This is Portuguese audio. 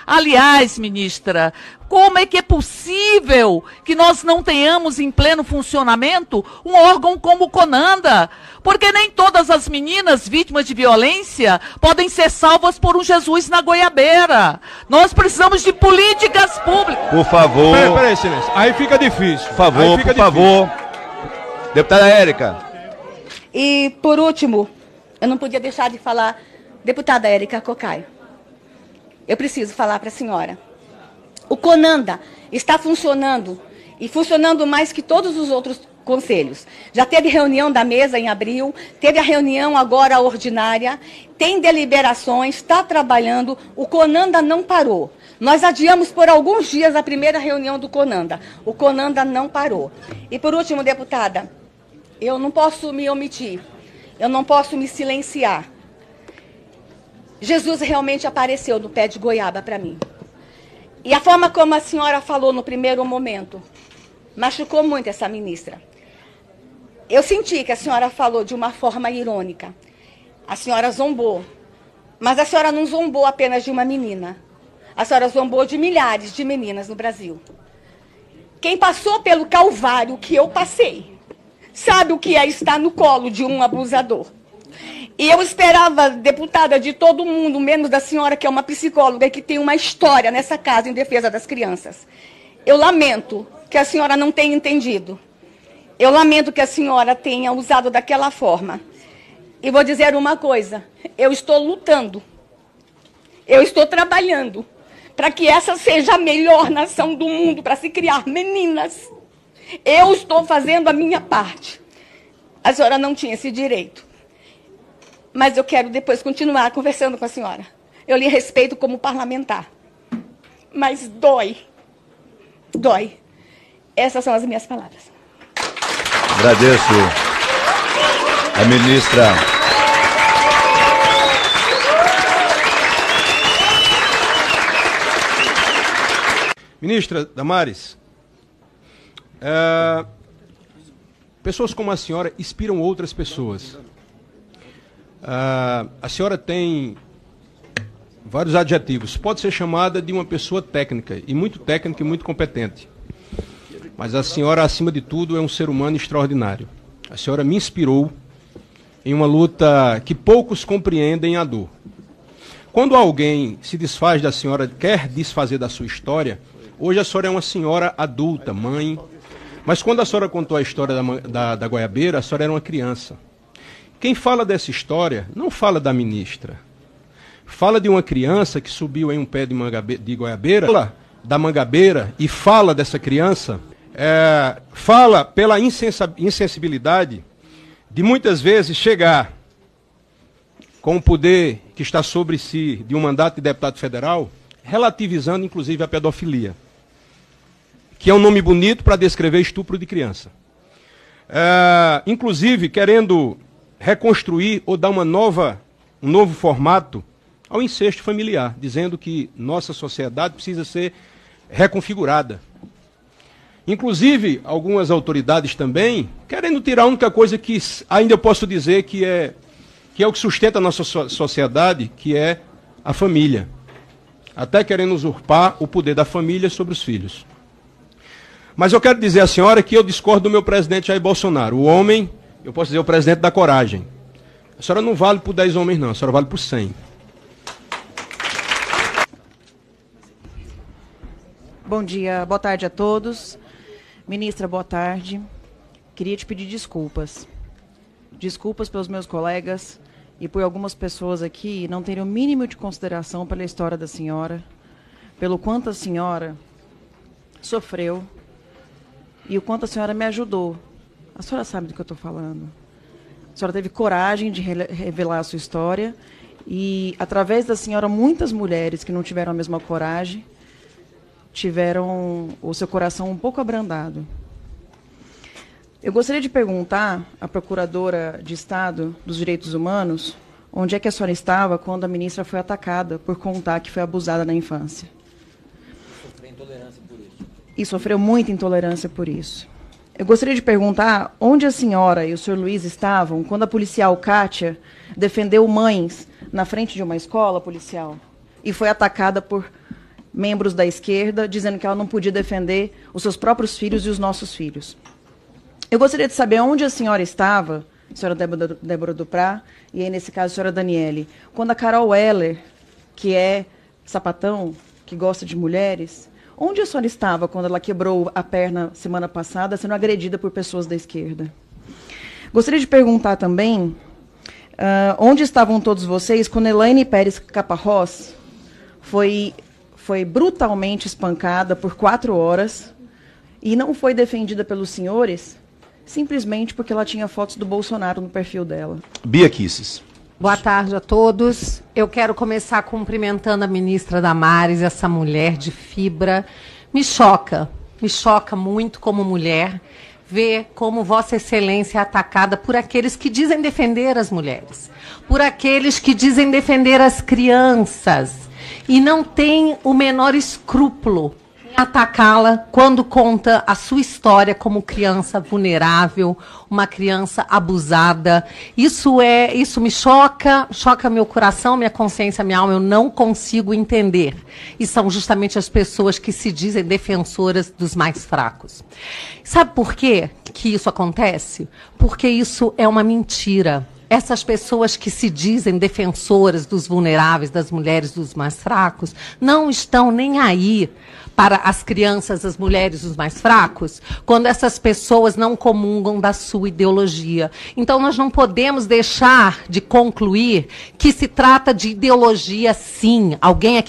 Aliás, ministra, como é que é possível que nós não tenhamos em pleno funcionamento um órgão como o CONANDA? Porque nem todas as meninas vítimas de violência podem ser salvas por um Jesus na goiabeira. Nós precisamos de políticas públicas. Por favor. Peraí, silêncio. Aí fica difícil. Por favor, por favor. Deputada Érica. E, por último, eu não podia deixar de falar, deputada Érica Cocai. Eu preciso falar para a senhora. O CONANDA está funcionando, e funcionando mais que todos os outros conselhos. Já teve reunião da mesa em abril, teve a reunião agora ordinária, tem deliberações, está trabalhando, o CONANDA não parou. Nós adiamos por alguns dias a primeira reunião do CONANDA. O CONANDA não parou. E, por último, deputada, eu não posso me omitir, eu não posso me silenciar. Jesus realmente apareceu no pé de goiaba para mim. E a forma como a senhora falou no primeiro momento machucou muito essa ministra. Eu senti que a senhora falou de uma forma irônica. A senhora zombou. Mas a senhora não zombou apenas de uma menina. A senhora zombou de milhares de meninas no Brasil. Quem passou pelo calvário que eu passei sabe o que é estar no colo de um abusador. E eu esperava, deputada, de todo mundo, menos da senhora, que é uma psicóloga e que tem uma história nessa casa em defesa das crianças. Eu lamento que a senhora não tenha entendido. Eu lamento que a senhora tenha usado daquela forma. E vou dizer uma coisa, eu estou lutando, eu estou trabalhando para que essa seja a melhor nação do mundo, para se criar meninas. Eu estou fazendo a minha parte. A senhora não tinha esse direito. Mas eu quero depois continuar conversando com a senhora. Eu lhe respeito como parlamentar. Mas dói. Dói. Essas são as minhas palavras. Agradeço a ministra. Ministra Damares, pessoas como a senhora inspiram outras pessoas. A senhora tem vários adjetivos. Pode ser chamada de uma pessoa técnica e muito competente. Mas a senhora, acima de tudo, é um ser humano extraordinário. A senhora me inspirou em uma luta que poucos compreendem a dor. Quando alguém se desfaz da senhora, quer desfazer da sua história, hoje a senhora é uma senhora adulta, mãe. Mas quando a senhora contou a história da goiabeira, a senhora era uma criança. Quem fala dessa história não fala da ministra. Fala de uma criança que subiu em um pé de goiabeira, fala da mangabeira e fala dessa criança, fala pela insensibilidade de muitas vezes chegar com o poder que está sobre si de um mandato de deputado federal, relativizando inclusive a pedofilia, que é um nome bonito para descrever estupro de criança. Inclusive querendo reconstruir ou dar um novo formato ao incesto familiar, dizendo que nossa sociedade precisa ser reconfigurada. Inclusive, algumas autoridades também querendo tirar a única coisa que ainda eu posso dizer que é o que sustenta a nossa sociedade, que é a família. Até querendo usurpar o poder da família sobre os filhos. Mas eu quero dizer à senhora que eu discordo do meu presidente Jair Bolsonaro. O homem, eu posso dizer, o presidente da coragem. A senhora não vale por 10 homens, não. A senhora vale por 100. Bom dia, boa tarde a todos. Ministra, boa tarde. Queria te pedir desculpas. Desculpas pelos meus colegas e por algumas pessoas aqui não terem o mínimo de consideração pela história da senhora, pelo quanto a senhora sofreu e o quanto a senhora me ajudou. A senhora sabe do que eu estou falando. A senhora teve coragem de revelar a sua história e, através da senhora, muitas mulheres que não tiveram a mesma coragem tiveram o seu coração um pouco abrandado. Eu gostaria de perguntar à Procuradora de Estado dos Direitos Humanos onde é que a senhora estava quando a ministra foi atacada por contar que foi abusada na infância. Sofreu intolerância por isso. E sofreu muita intolerância por isso. Eu gostaria de perguntar onde a senhora e o senhor Luiz estavam quando a policial Kátia defendeu mães na frente de uma escola policial e foi atacada por membros da esquerda, dizendo que ela não podia defender os seus próprios filhos e os nossos filhos. Eu gostaria de saber onde a senhora estava, a senhora Débora Duprá, e aí, nesse caso, a senhora Daniele, quando a Carol Heller, que é sapatão, que gosta de mulheres, onde a senhora estava quando ela quebrou a perna semana passada, sendo agredida por pessoas da esquerda? Gostaria de perguntar também onde estavam todos vocês quando Elaine Pérez Caparrós foi brutalmente espancada por 4 horas e não foi defendida pelos senhores simplesmente porque ela tinha fotos do Bolsonaro no perfil dela. Bia Kicis. Boa tarde a todos. Eu quero começar cumprimentando a ministra Damares, essa mulher de fibra. Me choca muito como mulher ver como Vossa Excelência é atacada por aqueles que dizem defender as mulheres, por aqueles que dizem defender as crianças e não tem o menor escrúpulo em atacá-la quando conta a sua história como criança vulnerável, uma criança abusada. Isso me choca meu coração, minha consciência, minha alma, eu não consigo entender. E são justamente as pessoas que se dizem defensoras dos mais fracos. Sabe por quê que isso acontece? Porque isso é uma mentira. Essas pessoas que se dizem defensoras dos vulneráveis, das mulheres, dos mais fracos, não estão nem aí para as crianças, as mulheres, os mais fracos, quando essas pessoas não comungam da sua ideologia. Então, nós não podemos deixar de concluir que se trata de ideologia, sim. Alguém aqui